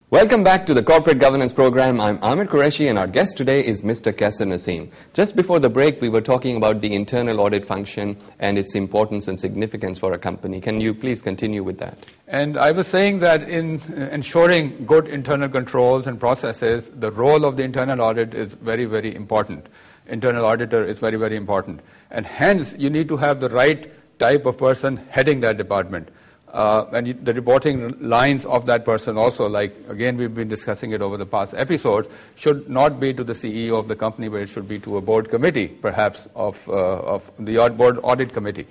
Welcome back to the Corporate Governance Program. I'm Amir Qureshi and our guest today is Mr. Kassar Naseem. Just before the break, we were talking about the internal audit function and its importance and significance for a company. Can you please continue with that? And I was saying that in ensuring good internal controls and processes, the role of the internal audit is very, very important. Internal auditor is very, very important. And hence, you need to have the right type of person heading that department. And the reporting lines of that person also, like, again, we've been discussing it over the past episodes, should not be to the CEO of the company, but it should be to a board committee, perhaps, of the board audit committee.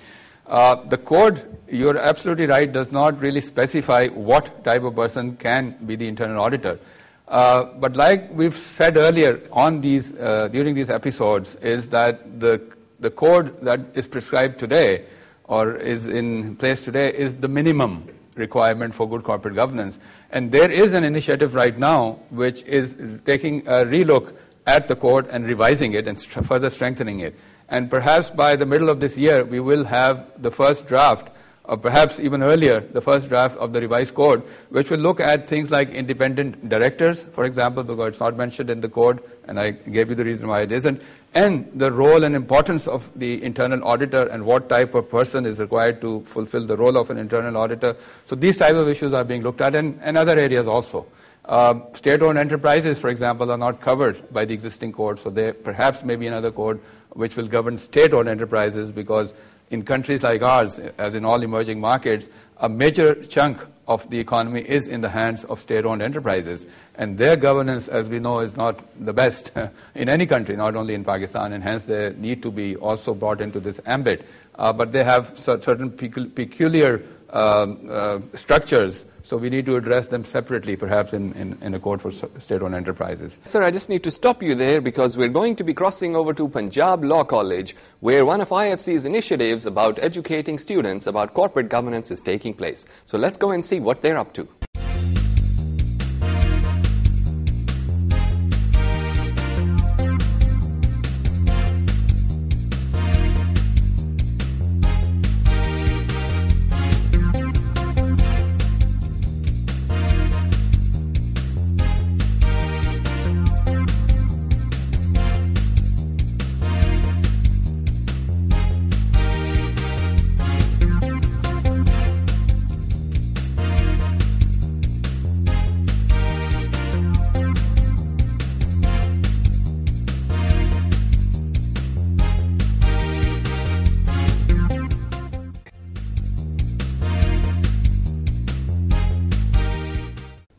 The code, you're absolutely right, does not really specify what type of person can be the internal auditor. But like we've said earlier on these, during these episodes, is that the code that is prescribed today or is in place today is the minimum requirement for good corporate governance. And there is an initiative right now which is taking a relook at the code and revising it and further strengthening it. And perhaps by the middle of this year, we will have the first draft, or perhaps even earlier, the first draft of the revised code, which will look at things like independent directors, for example, because it's not mentioned in the code, and I gave you the reason why it isn't, and the role and importance of the internal auditor and what type of person is required to fulfill the role of an internal auditor. So these types of issues are being looked at, and other areas also. State-owned enterprises, for example, are not covered by the existing code, so there perhaps may be another code which will govern state-owned enterprises, because in countries like ours, as in all emerging markets, a major chunk of the economy is in the hands of state-owned enterprises. And their governance, as we know, is not the best in any country, not only in Pakistan, and hence they need to be also brought into this ambit. But they have certain peculiar structures, so we need to address them separately, perhaps in a code for state-owned enterprises. Sir, I just need to stop you there because we're going to be crossing over to Punjab Law College, where one of IFC's initiatives about educating students about corporate governance is taking place. So let's go and see what they're up to.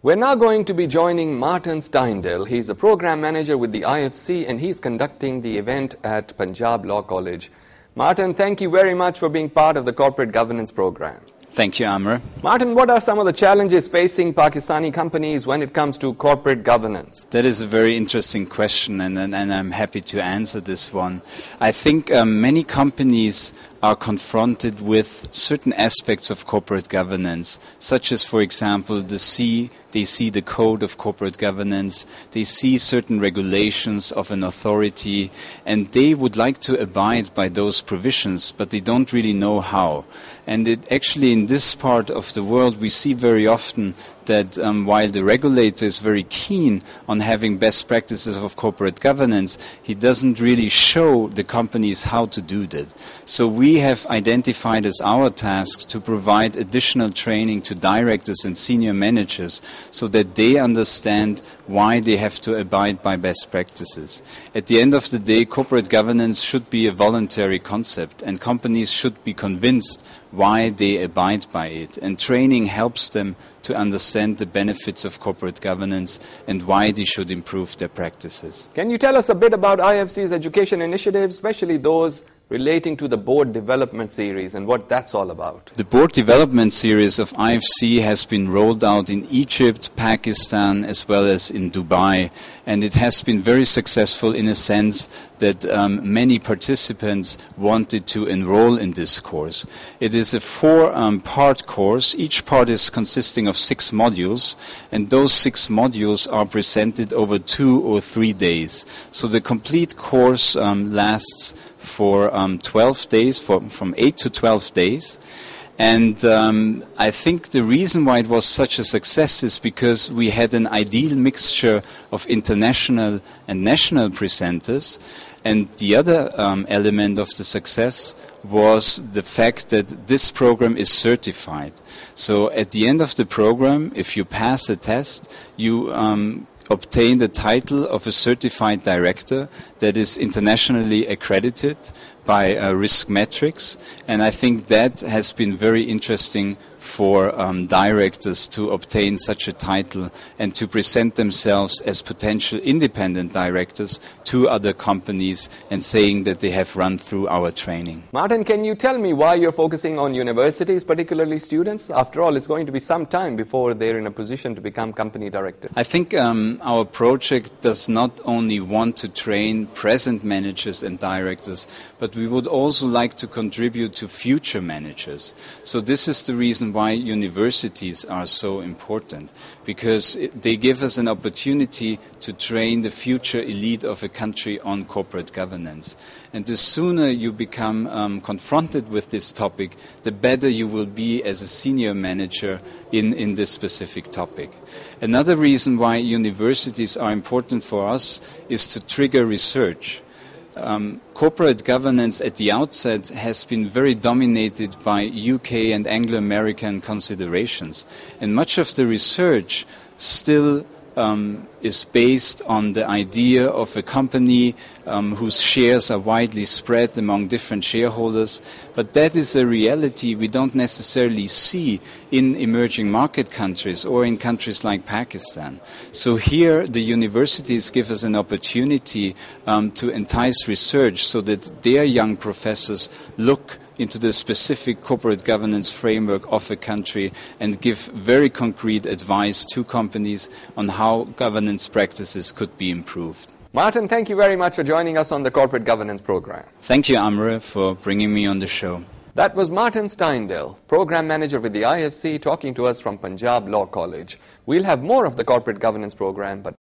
We're now going to be joining Martin Steindl. He's a program manager with the IFC and he's conducting the event at Punjab Law College. Martin, thank you very much for being part of the corporate governance program. Thank you, Amr. Martin, what are some of the challenges facing Pakistani companies when it comes to corporate governance? That is a very interesting question, and I'm happy to answer this one. I think many companies are confronted with certain aspects of corporate governance, such as, for example, they see the code of corporate governance, they see certain regulations of an authority, and they would like to abide by those provisions, but they don't really know how. And actually, in this part of the world, we see very often that while the regulator is very keen on having best practices of corporate governance, he doesn't really show the companies how to do that. So we have identified as our task to provide additional training to directors and senior managers so that they understand why they have to abide by best practices. At the end of the day, corporate governance should be a voluntary concept, and companies should be convinced why they abide by it. And training helps them to understand the benefits of corporate governance and why they should improve their practices. Can you tell us a bit about IFC's education initiatives, especially those relating to the board development series and what that's all about? The board development series of IFC has been rolled out in Egypt, Pakistan, as well as in Dubai, and it has been very successful in a sense that many participants wanted to enroll in this course. It is a four-part course. Each part is consisting of 6 modules, and those 6 modules are presented over 2 or 3 days. So the complete course lasts for 12 days, from 8 to 12 days. And I think the reason why it was such a success is because we had an ideal mixture of international and national presenters. And the other element of the success was the fact that this program is certified. So at the end of the program, if you pass the test, you obtain the title of a certified director that is internationally accredited by risk metrics, and I think that has been very interesting for directors to obtain such a title and to present themselves as potential independent directors to other companies and saying that they have run through our training. Martin, can you tell me why you're focusing on universities, particularly students? After all, it's going to be some time before they're in a position to become company directors. I think our project does not only want to train present managers and directors, but we would also like to contribute to future managers. So this is the reason why universities are so important, because they give us an opportunity to train the future elite of a country on corporate governance. And the sooner you become confronted with this topic, the better you will be as a senior manager in this specific topic. Another reason why universities are important for us is to trigger research. Corporate governance at the outset has been very dominated by UK and Anglo-American considerations, and much of the research still is based on the idea of a company whose shares are widely spread among different shareholders, but that is a reality we don't necessarily see in emerging market countries or in countries like Pakistan. So here the universities give us an opportunity to entice research so that their young professors look into the specific corporate governance framework of a country and give very concrete advice to companies on how governance practices could be improved. Martin, thank you very much for joining us on the Corporate Governance Program. Thank you, Amre, for bringing me on the show. That was Martin Steindl, Program Manager with the IFC, talking to us from Punjab Law College. We'll have more of the Corporate Governance Program, but